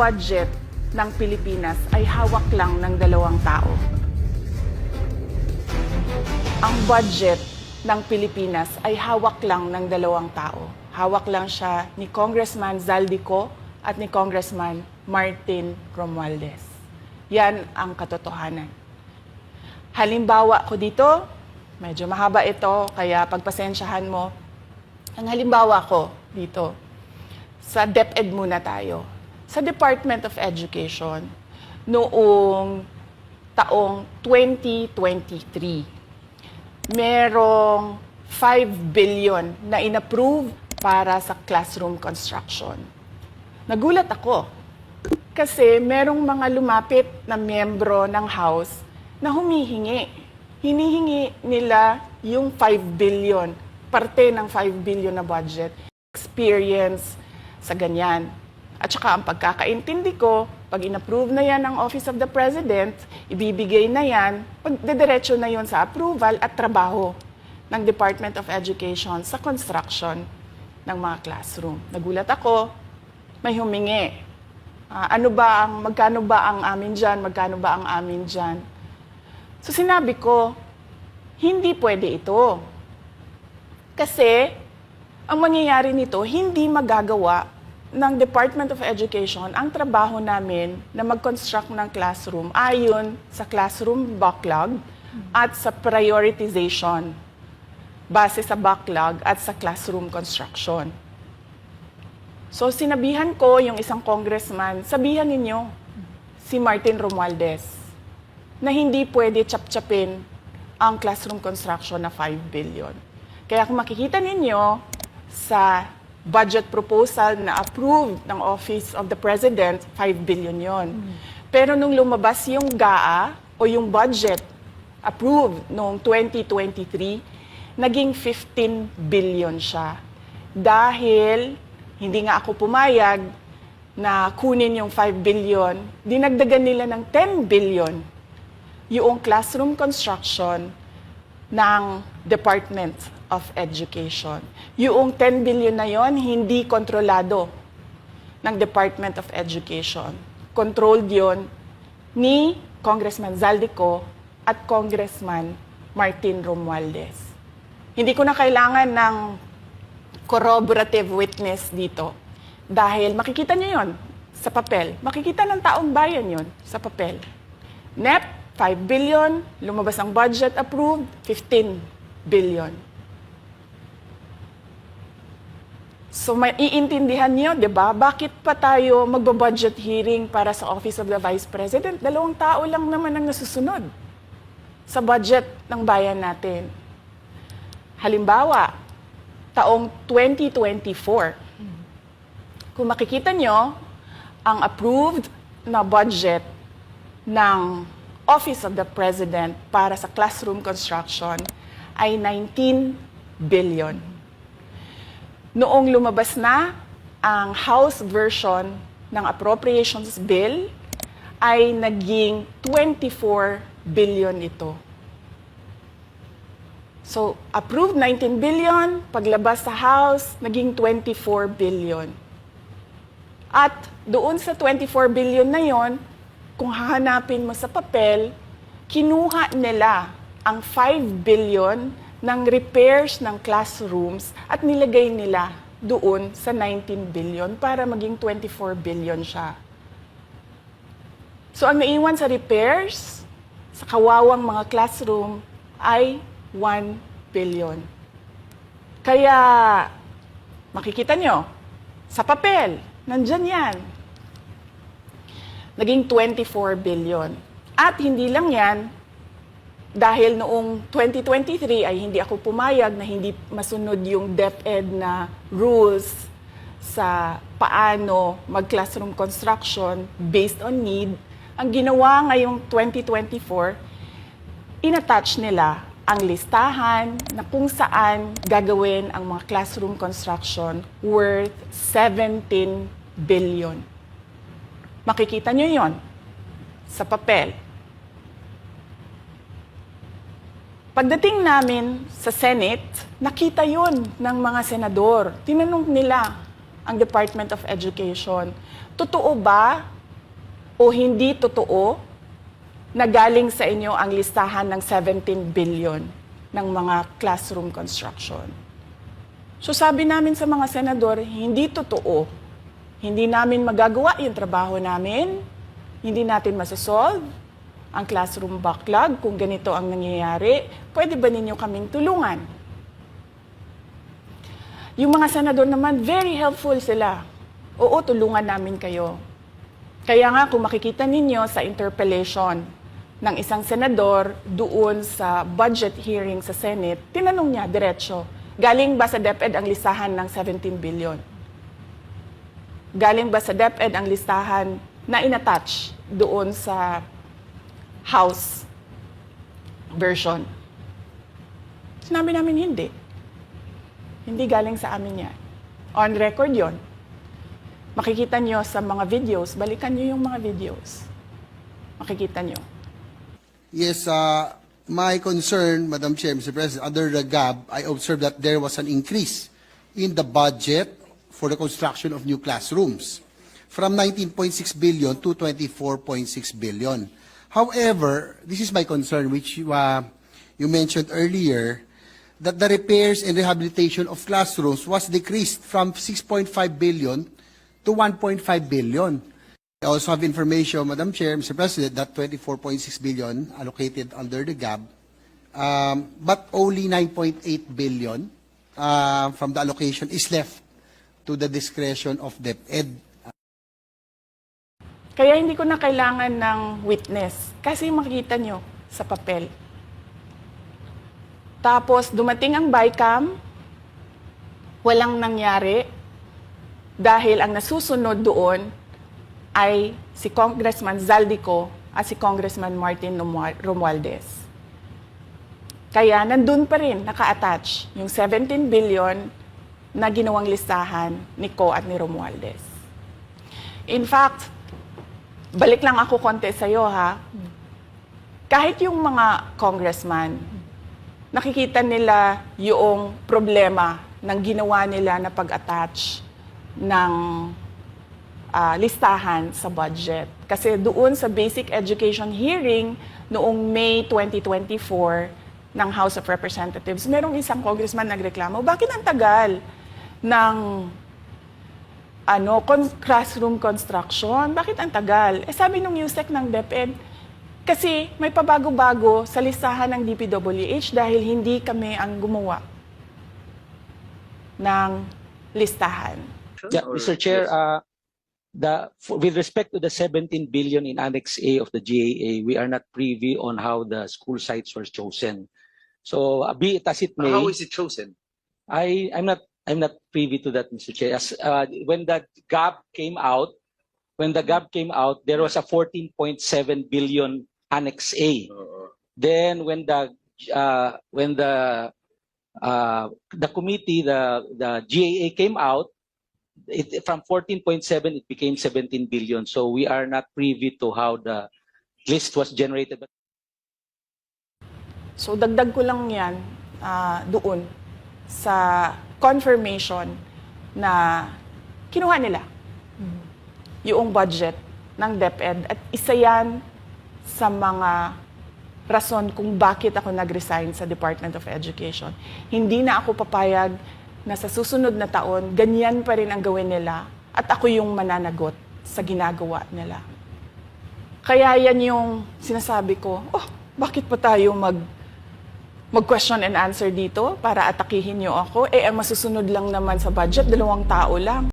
budget ng Pilipinas ay hawak lang ng dalawang tao. Ang budget ng Pilipinas ay hawak lang ng dalawang tao. Hawak lang siya ni Congressman Zaldico at ni Congressman Martin Romualdez. Yan ang katotohanan. Halimbawa ko dito, medyo mahaba ito, kaya pagpasensyahan mo. Ang halimbawa ko dito, sa DepEd muna tayo. Sa Department of Education, noong taong 2023, merong 5 billion na inapprove para sa classroom construction. Nagulat ako kasi merong mga lumapit na miyembro ng House na humihingi. Hinihingi nila yung 5 billion, parte ng 5 billion na budget, experience sa ganyan. At saka ang pagkakaintindi ko, pag inapprove na yan ng Office of the President, ibibigay na yan, pagdediretso na yon sa approval at trabaho ng Department of Education sa construction ng mga classroom. Nagulat ako, may humingi. Magkano ba ang amin dyan? Magkano ba ang amin dyan? So sinabi ko, hindi pwede ito. Kasi ang mangyayari nito, hindi magagawa ng Department of Education ang trabaho namin na mag-construct ng classroom ayon sa classroom backlog at sa prioritization base sa backlog at sa classroom construction. So sinabihan ko yung isang congressman, sabihan ninyo si Martin Romualdez na hindi pwede chap-chapin ang classroom construction na 5 billion. Kaya kung makikita ninyo sa budget proposal na approved ng Office of the President, 5 billion yon. Pero nung lumabas yung GAA o yung budget approved noong 2023, naging 15 billion siya. Dahil hindi nga ako pumayag na kunin yung 5 billion, dinagdagan nila ng 10 billion yung classroom construction ng Department of Education. Yung 10 billion na yon hindi kontrolado ng Department of Education. Controlled yon ni Congressman Zaldico at Congressman Martin Romualdez. Hindi ko na kailangan ng corroborative witness dito dahil makikita niyo yon sa papel. Makikita ng taong bayan yon sa papel. NEP, 5 billion, lumabas ang budget approved, 15 billion. So maiintindihan niyo, 'di ba? Bakit pa tayo magbo-budget hearing para sa Office of the Vice President? 2 tao lang naman ang nasusunod sa budget ng bayan natin. Halimbawa, taong 2024. Kung makikita niyo, ang approved na budget ng Office of the President para sa classroom construction ay 19 billion. Noong lumabas na ang House version ng Appropriations Bill, ay naging 24 billion ito. So, approved 19 billion, paglabas sa House, naging 24 billion. At doon sa 24 billion na yon, kung hahanapin mo sa papel, kinuha nila ang 5 billion ng repairs ng classrooms at nilagay nila doon sa 19 billion para maging 24 billion siya. So ang naiwan sa repairs, sa kawawang mga classroom, ay 1 billion. Kaya makikita nyo, sa papel, nandyan yan. Naging 24 billion. At hindi lang yan, dahil noong 2023 ay hindi ako pumayag na hindi masunod yung DepEd na rules sa paano mag-classroom construction based on need. Ang ginawa ngayong 2024, inattach nila ang listahan na kung saan gagawin ang mga classroom construction worth 17 billion. Makikita nyo yon sa papel. Pagdating namin sa Senate, nakita yon ng mga senador. Tinanong nila ang Department of Education. Totoo ba o hindi totoo na galing sa inyo ang listahan ng 17 billion ng mga classroom construction? So sabi namin sa mga senador, hindi totoo. Hindi namin magagawa yung trabaho namin. Hindi natin masasolve ang classroom backlog kung ganito ang nangyayari. Pwede ba ninyo kaming tulungan? Yung mga senador naman, very helpful sila. Oo, tulungan namin kayo. Kaya nga kung makikita ninyo sa interpellation ng isang senador doon sa budget hearing sa Senate, tinanong niya diretso, galing ba sa DepEd ang listahan ng 17 billion? Galing ba sa DepEd ang listahan na inattach doon sa House version? Sinabi namin hindi. Hindi galing sa amin yan. On record yon. Makikita nyo sa mga videos, balikan nyo yung mga videos. Makikita nyo. Yes, my concern, Madam Chair, Mr. President, under the GAB, I observed that there was an increase in the budget for the construction of new classrooms from 19.6 billion to 24.6 billion. However, this is my concern, which you mentioned earlier, that the repairs and rehabilitation of classrooms was decreased from 6.5 billion to 1.5 billion. I also have information, Madam Chair, Mr. President, that 24.6 billion allocated under the GAB, but only 9.8 billion from the allocation is left to the discretion of DepEd. Kaya hindi ko na kailangan ng witness kasi makikita nyo sa papel. Tapos dumating ang BICAM, walang nangyari dahil ang nasusunod doon ay si Congressman Zaldico at si Congressman Martin Romualdez. Kaya nandun pa rin naka-attach yung 17 billion na ginawang listahan ni Co at ni Romualdez. In fact, balik lang ako konti sa'yo ha. Kahit yung mga congressman, nakikita nila yung problema ng ginawa nila na pag-attach ng listahan sa budget. Kasi doon sa basic education hearing noong May 2024 ng House of Representatives, merong isang congressman nagreklamo, bakit ang tagal ng classroom construction? Bakit ang tagal? Eh sabi nung USEC ng DepEd, kasi may pabago-bago sa listahan ng DPWH dahil hindi kami ang gumawa ng listahan. Yeah, Mr. Chair, with respect to the 17 billion in Annex A of the GAA, we are not privy on how the school sites were chosen. So, be it as it may, How is it chosen? I'm not privy to that, Mr. Chair. As, when the GAP came out, there was a 14.7 billion Annex A. Then when the committee, the GAA came out, from 14.7 it became 17 billion. So we are not privy to how the list was generated. So dagdag ko lang yan doon sa confirmation na kinuha nila yung budget ng DepEd at isa yan sa mga rason kung bakit ako nag-resign sa Department of Education. Hindi na ako papayag na sa susunod na taon, ganyan pa rin ang gawin nila at ako yung mananagot sa ginagawa nila. Kaya yan yung sinasabi ko, bakit pa tayo mag-question and answer dito para atakihin niyo ako? Eh, ang masusunod lang naman sa budget, 2 tao lang.